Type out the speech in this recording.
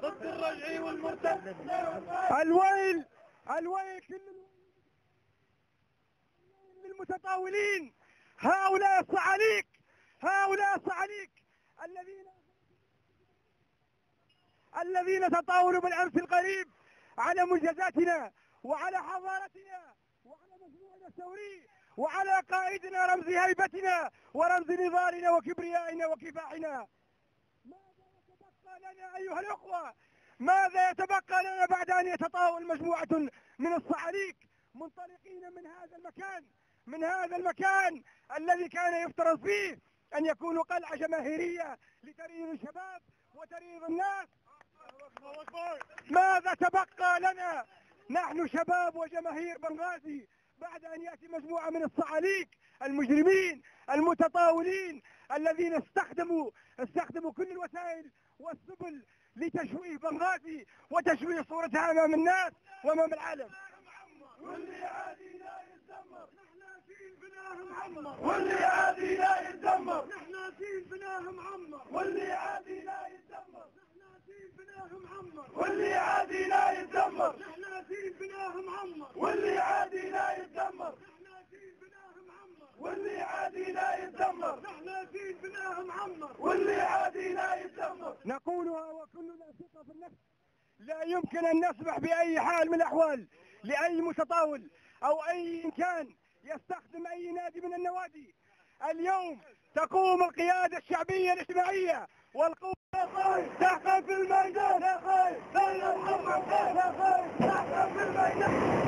ضد الرجعي والمرتد. الويل الويل كل للمتطاولين، هؤلاء الصعاليك، هؤلاء الصعاليك الذين تطاولوا بالأمس القريب على منجزاتنا وعلى حضارتنا وعلى مشروعنا الثوري وعلى قائدنا رمز هيبتنا ورمز نضالنا وكبريائنا وكفاحنا. ماذا يتبقى لنا أيها الأخوة؟ ماذا يتبقى لنا بعد أن يتطاول مجموعة من الصعاليك منطلقين من هذا المكان الذي كان يفترض فيه أن يكون قلعة جماهيرية لتريض الشباب وتريض الناس؟ ماذا تبقى لنا نحن شباب وجماهير بنغازي بعد أن يأتي مجموعة من الصعاليك المجرمين المتطاولين الذين استخدموا كل الوسائل والسبل لتشويه بنغازي وتشويه صورتها أمام الناس وأمام العالم؟ واللي عادي لا يتذمر، نحن في بناه معمر. واللي عادي لا يتذمر، نحن في بناه معمر. واللي عادي لا يتذمر، نحن في بناه معمر. واللي عادي لا يتذمر، نحن في بناه معمر. واللي عادي لا يتذمر، نحن في بناه معمر. واللي عادي لا يتذمر، نحن في بناه معمر. واللي عادي لا يتذمر. نقولها وكلنا ثقة في النفس، لا يمكن أن نسمح بأي حال من الأحوال لأي متطاول أو أي إنسان يستخدم أي نادي من النوادي. اليوم تقوم القيادة الشعبية الاجتماعية والقوة تحكم في الميدان يا خايف، لا محمد يا خايف، تحكم في الميدان.